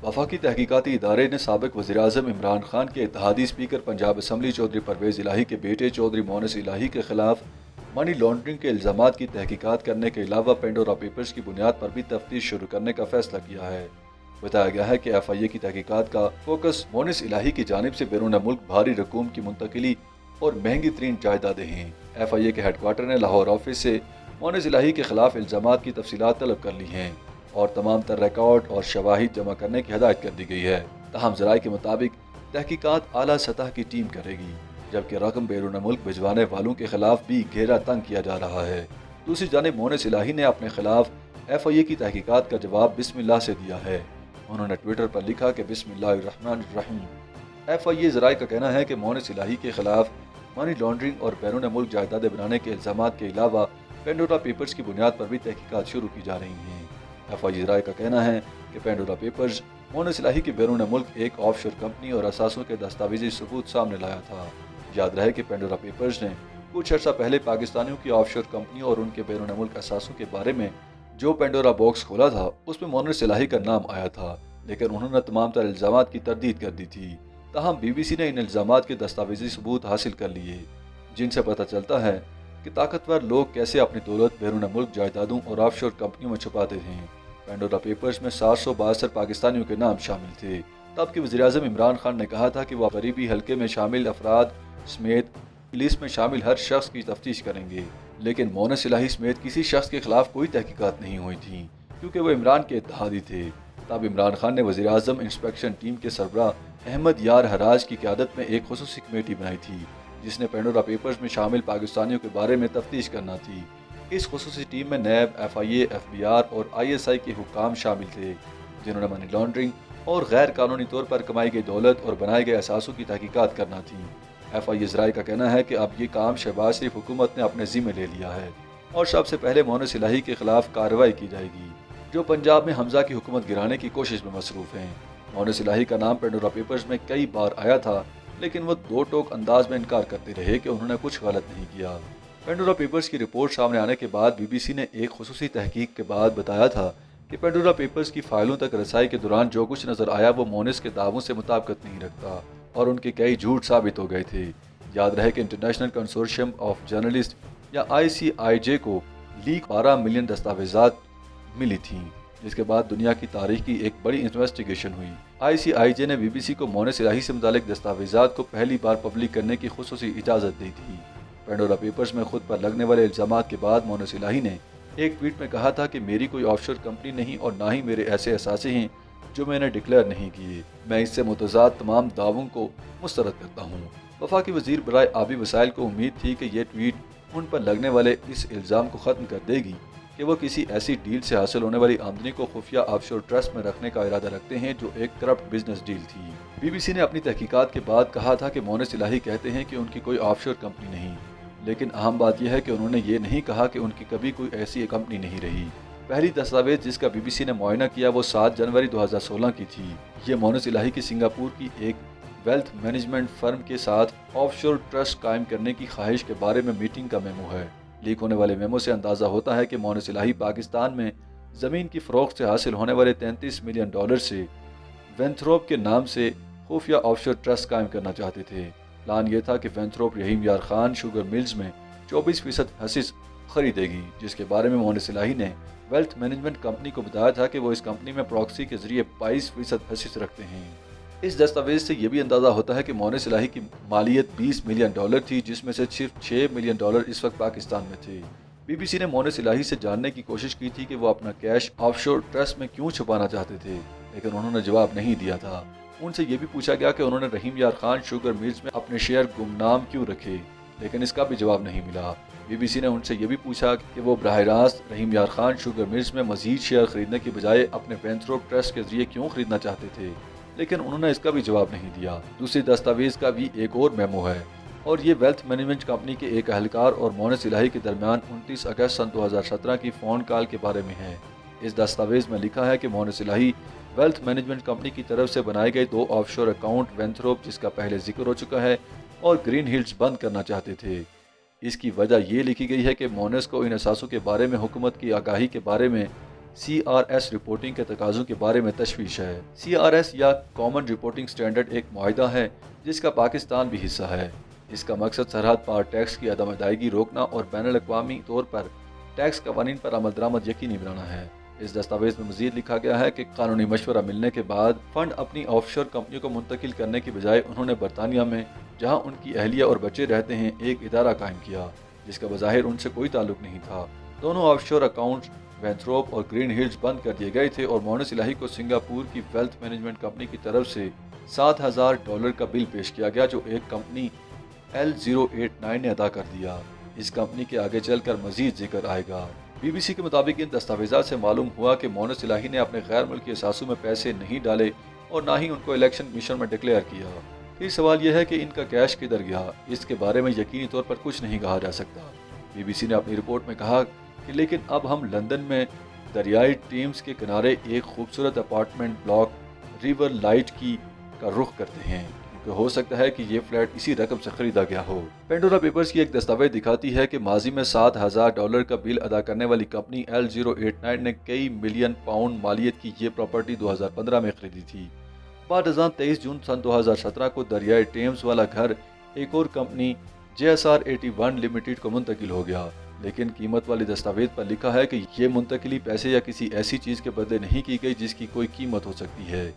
वफाकी तहकीकाती इदारे ने साबिक वज़ीर-ए-आज़म इमरान खान के इत्तेहादी स्पीकर पंजाब असम्बली चौधरी परवेज़ इलाही के बेटे चौधरी मोनस इलाही के खिलाफ मनी लॉन्ड्रिंग के इल्ज़ामात की तहकीकात करने के अलावा पेंडोरा पेपर्स की बुनियाद पर भी तफ्तीश शुरू करने का फैसला किया है। बताया गया है कि FIA की तहकीकात का फोकस मोनस इलाही की जानिब से बैरून मुल्क भारी रकूम की मुंतकिली और महंगी तरीन जायदादें हैं। FIA के हेडक्वार्टर ने लाहौर ऑफिस से मोनस इलाही के खिलाफ इल्ज़ामात की तफसीलात तलब कर ली हैं और तमाम तर रिकॉर्ड और शवाहिद जमा करने की हदायत कर दी गई है। तहम ज़राए के मुताबिक तहकीकात आला सतह की टीम करेगी, जबकि रकम बैरून मुल्क भिजवाने वालों के खिलाफ भी घेरा तंग किया जा रहा है। दूसरी जानिब मोनस इलाही ने अपने खिलाफ FIA की तहकीकात का जवाब बिस्मिल्लाह से दिया है। उन्होंने ट्विटर पर लिखा कि बिस्मिल्लाहिर्रहमानिर्रहीम। FIA ज़राए का कहना है कि मोनस इलाही के खिलाफ मनी लॉन्ड्रिंग और बैरून मुल्क जायदादें बनाने के इल्ज़ामात के अलावा पेंडोरा पेपर्स की बुनियाद पर भी तहकीकात शुरू की जा रही हैं। FIA ज़राए का कहना है कि पेंडोरा पेपर्स मोनस इलाही के बैरून मुल्क एक ऑफशोर कंपनी और असासों के दस्तावेजी सबूत सामने लाया था। याद रहे कि पेंडोरा पेपर्स ने कुछ अर्सा पहले पाकिस्तानियों की ऑफशोर कंपनियों और उनके बैरून मुल्क असासों के बारे में जो पेंडोरा बॉक्स खोला था उसमें मोनस इलाही का नाम आया था, लेकिन उन्होंने तमाम तर इल्ज़ामात की तरदीद कर दी थी। ताहम BBC ने इन इल्ज़ामात के दस्तावेजी सबूत हासिल कर लिए, जिनसे पता चलता है कि ताकतवर लोग कैसे अपनी दौलत बैरून मुल्क जायदादों और ऑफशोर कंपनियों में छुपाते थे। पेंडोरा पेपर्स में 762 पाकिस्तानियों के नाम शामिल थे। तब के वज़ीर-ए-आज़म इमरान खान ने कहा था कि वह करीबी हल्के में शामिल अफराद समेत लिस्ट में शामिल हर शख्स की तफ्तीश करेंगे, लेकिन मोनस इलाही समेत किसी शख्स के खिलाफ कोई तहकीकात नहीं हुई थी क्योंकि वो इमरान के इत्तेहादी थे। तब इमरान खान ने वज़ीर-ए-आज़म इंस्पेक्शन टीम के सरबराह अहमद यार हराज की क़यादत में एक खुसूसी कमेटी बनाई थी, जिसने पेंडोरा पेपर्स में शामिल पाकिस्तानियों के बारे में तफ्तीश करना थी। इस खुसूसी टीम में नैब, FIA, FBI और ISI के हुक्काम शामिल थे, जिन्होंने मनी लॉन्ड्रिंग और गैर कानूनी तौर पर कमाई गई दौलत और बनाए गए असासों की तहकीकात करना थी। FIA ज़राए का कहना है कि अब ये काम शहबाज शरीफ हुकूमत ने अपने ज़िम्मे ले लिया है और सबसे पहले मोनस इलाही के खिलाफ कार्रवाई की जाएगी, जो पंजाब में हमजा की हुकूमत गिराने की कोशिश में मसरूफ़ हैं। मोनस इलाही का नाम पेंडोरा पेपर्स में कई बार आया था, लेकिन वो दो टोक अंदाज में इनकार करते रहे कि उन्होंने कुछ गलत नहीं किया। पेंडोरा पेपर्स की रिपोर्ट सामने आने के बाद BBC ने एक खुसूसी तहकीक के बाद बताया था कि पेंडोरा पेपर्स की फाइलों तक रसाई के दौरान जो कुछ नजर आया वो मोनस के दावों से मुताबिकत नहीं रखता और उनके कई झूठ साबित हो गए थे। याद रहे कि इंटरनेशनल कंसोर्शियम ऑफ जर्नलिस्ट या ICIJ को लीक 12 मिलियन दस्तावेजात मिली थी, जिसके बाद दुनिया की तारीख की एक बड़ी इन्वेस्टिगेशन हुई। ICIJ ने BBC को मोनस इलाही से मुतालिक दस्तावेजात को पहली बार पब्लिक करने की खुसूसी इजाज़त दी थी। पेंडोरा पेपर्स में खुद पर लगने वाले इल्ज़ामात के बाद मोनस इलाही ने एक ट्वीट में कहा था कि मेरी कोई ऑफशोर कंपनी नहीं और ना ही मेरे ऐसे असासे हैं जो मैंने डिक्लेयर नहीं किए। मैं इससे मुतज़ाद तमाम दावों को मुस्तरद करता हूँ। वफाकी वज़ीर बराए आबी वसाइल को उम्मीद थी कि यह ट्वीट उन पर लगने वाले इस इल्ज़ाम को ख़त्म कर देगी कि वो किसी ऐसी डील से हासिल होने वाली आमदनी को खुफिया ऑफशोर ट्रस्ट में रखने का इरादा रखते हैं जो एक करप्ट बिजनेस डील थी। BBC ने अपनी तहकीकात के बाद कहा था कि मोनस इलाही कहते हैं कि उनकी कोई ऑफशोर कंपनी नहीं, लेकिन अहम बात यह है कि उन्होंने ये नहीं कहा कि उनकी कभी कोई ऐसी कंपनी नहीं रही। पहली दस्तावेज जिसका BBC ने मुआयना किया वो 7 जनवरी 2016 की थी। ये मोनस इलाही की सिंगापुर की एक वेल्थ मैनेजमेंट फर्म के साथ ऑफशोर ट्रस्ट कायम करने की ख्वाहिश के बारे में मीटिंग का मेमो है। लीक होने वाले मेमो से अंदाज़ा होता है कि मोनस इलाही पाकिस्तान में ज़मीन की फ़रोख्त से हासिल होने वाले $33 मिलियन से वेंथरोप के नाम से खुफिया ऑफशोर ट्रस्ट कायम करना चाहते थे। प्लान ये था कि वेंथरोप रहीम यार खान शुगर मिल्स में 24% हसीस खरीदेगी, जिसके बारे में मोनस इलाही ने वेल्थ मैनेजमेंट कंपनी को बताया था कि वो इस कंपनी में प्रॉक्सी के जरिए 22% हसीस रखते हैं। इस दस्तावेज से यह भी अंदाज़ा होता है कि मोनस इलाही की मालियत $20 मिलियन थी, जिसमें से सिर्फ $6 मिलियन इस वक्त पाकिस्तान में थे। BBC ने मोनस इलाही से जानने की कोशिश की थी कि वो अपना कैश ऑफशोर ट्रस्ट में क्यों छुपाना चाहते थे, लेकिन उन्होंने जवाब नहीं दिया था। उनसे ये भी पूछा गया कि उन्होंने रहीम यार खान शुगर मिल्स में अपने शेयर गुमनाम क्यों रखे, लेकिन इसका भी जवाब नहीं मिला। BBC ने उनसे ये भी पूछा कि वो बराह रास्त रहीम यार खान शुगर मिल्स में मजीद शेयर खरीदने की बजाय अपने वेंथरोप ट्रस्ट के जरिए क्यों खरीदना चाहते थे, लेकिन उन्होंने इसका भी जवाब नहीं दिया। दूसरी दस्तावेज का भी एक और मेमो है और ये वेल्थ मैनेजमेंट कंपनी के एक अहलकार और मोनस इलाही के दरमियान 29 अगस्त सन 2017 की फ़ोन कॉल के बारे में है। इस दस्तावेज में लिखा है कि मोनस इलाही वेल्थ मैनेजमेंट कंपनी की तरफ से बनाए गए 2 ऑफशोर अकाउंट वेंथरोप, जिसका पहले जिक्र हो चुका है, और ग्रीन हिल्स बंद करना चाहते थे। इसकी वजह ये लिखी गई है कि मोनस को इन असासों के बारे में हुकूमत की आगाही के बारे में CRS रिपोर्टिंग के तकाज़ों के बारे में तशवीश है। CRS या कॉमन रिपोर्टिंग स्टैंडर्ड एक मुआहिदा है जिसका पाकिस्तान भी हिस्सा है। इसका मकसद सरहद पार टैक्स की अदम अदायगी रोकना और बैनुल-अक़वामी तौर पर टैक्स कवानीन पर अमल दरामद यकीनी बनाना है। इस दस्तावेज में मजीद लिखा गया है कि कानूनी मशवरा मिलने के बाद फंड अपनी ऑफशोर कंपनियों को मुंतकिल करने की बजाय उन्होंने बरतानिया में, जहां उनकी अहलिया और बच्चे रहते हैं, एक इदारा कायम किया जिसका बज़ाहिर उनसे कोई ताल्लुक नहीं था। दोनों ऑफशोर अकाउंट्स वेंथ्रोप और ग्रीन हिल्स बंद कर दिए गए थे और मोनेस इलाही को सिंगापुर की वेल्थ मैनेजमेंट कंपनी की तरफ से $7,000 का बिल पेश किया गया जो एक कंपनी L089 ने अदा कर दिया। इस कंपनी के आगे चलकर मजीद जिक्र आएगा। BBC के मुताबिक इन दस्तावेज़ात से मालूम हुआ कि मोनेस इलाही ने अपने गैर मुल्की असासों में पैसे नहीं डाले और ना ही उनको इलेक्शन मिशन में डिक्लेयर किया। फिर सवाल यह है कि इनका कैश किधर गया, इसके बारे में यकीनी तौर पर कुछ नहीं कहा जा सकता। BBC ने अपनी रिपोर्ट में कहा कि लेकिन अब हम लंदन में दरियाई टेम्स के किनारे एक खूबसूरत अपार्टमेंट ब्लॉक रिवर लाइट का रुख करते हैं क्योंकि हो सकता है कि ये फ्लैट इसी रकम से खरीदा गया हो। पेंडोरा पेपर्स की एक दस्तावेज दिखाती है कि माजी में $7,000 का बिल अदा करने वाली कंपनी L089 ने कई मिलियन पाउंड मालियत की ये प्रॉपर्टी 2015 में खरीदी थी। बाद 23 जून सन 2017 को दरियाई टेम्स वाला घर एक और कंपनी JSR 81 लिमिटेड को मुंतकिल हो गया, लेकिन कीमत वाली दस्तावेज पर लिखा है कि ये मुंतकिली पैसे या किसी ऐसी चीज़ के बदले नहीं की गई जिसकी कोई कीमत हो सकती है।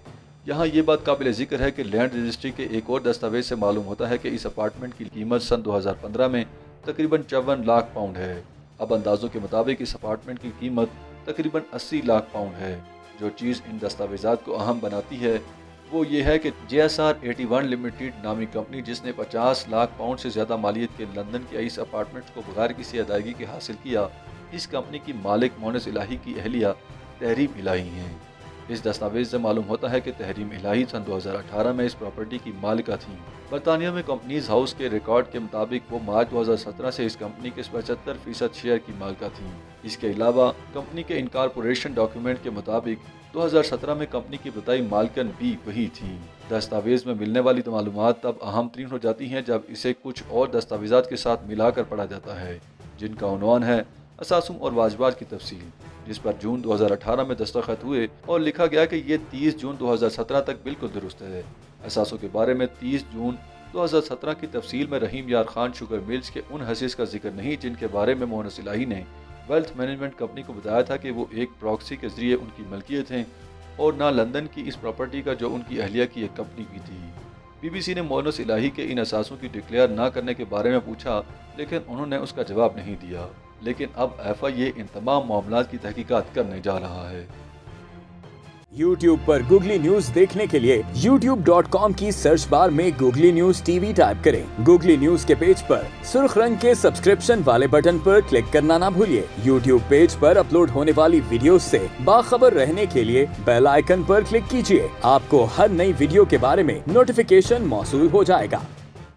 यहाँ ये बात काबिल जिक्र है कि लैंड रजिस्ट्री के एक और दस्तावेज से मालूम होता है कि इस अपार्टमेंट की कीमत सन 2015 में तकरीबन 54 लाख पाउंड है। अब अंदाजों के मुताबिक इस अपार्टमेंट की कीमत तकरीबन 80 लाख पाउंड है। जो चीज़ इन दस्तावेजात को अहम बनाती है वो ये है कि JSR 81 लिमिटेड नामी कंपनी जिसने 50 लाख पाउंड से ज़्यादा मालियत के लंदन के इस अपार्टमेंट को बगैर किसी अदायगी के हासिल किया, इस कंपनी की मालिक मोनेस इलाही की अहलिया तहरीम इलाही हैं। इस दस्तावेज से मालूम होता है कि तहरीम इलाही सन 2018 में इस प्रॉपर्टी की मालिका थी। बरतानिया में कंपनीज हाउस के रिकॉर्ड के मुताबिक वो मार्च 2017 से इस कंपनी के 75% शेयर की मालिका थी। इसके अलावा कंपनी के इनकॉर्पोरेशन डॉक्यूमेंट के मुताबिक 2017 में कंपनी की बताई मालिकन भी वही थी। दस्तावेज में मिलने वाली मालूमात तब अहम तरीन हो जाती हैं जब इसे कुछ और दस्तावेजात के साथ मिलाकर पढ़ा जाता है जिनका उन्वान है असासों और वाजबात की तफसील, जिस पर जून 2018 में दस्तखत हुए और लिखा गया कि ये 30 जून 2017 तक बिल्कुल दुरुस्त है। असासों के बारे में 30 जून 2017 की तफसील में रहीम यार खान शुगर मिल्स के उन हसीस का जिक्र नहीं जिनके बारे में मोनेस इलाही ने वेल्थ मैनेजमेंट कंपनी को बताया था कि वो एक प्रॉक्सी के जरिए उनकी मलकियत हैं और ना लंदन की इस प्रॉपर्टी का जो उनकी अहलिया की एक कंपनी की थी। BBC ने मोनेस इलाही के इन असासों की डिक्लेयर ना करने के बारे में पूछा, लेकिन उन्होंने उसका जवाब नहीं दिया। लेकिन अब FIA इन तमाम मामलात की तहकीकात करने जा रहा है। YouTube पर गूगली न्यूज देखने के लिए youtube.com की सर्च बार में गूगली न्यूज TV टाइप करें। गूगली न्यूज के पेज पर सुर्ख रंग के सब्सक्रिप्शन वाले बटन पर क्लिक करना ना भूलिए। YouTube पेज पर अपलोड होने वाली वीडियोस से बाखबर रहने के लिए बेल आइकन पर क्लिक कीजिए। आपको हर नई वीडियो के बारे में नोटिफिकेशन मौसूल हो जाएगा।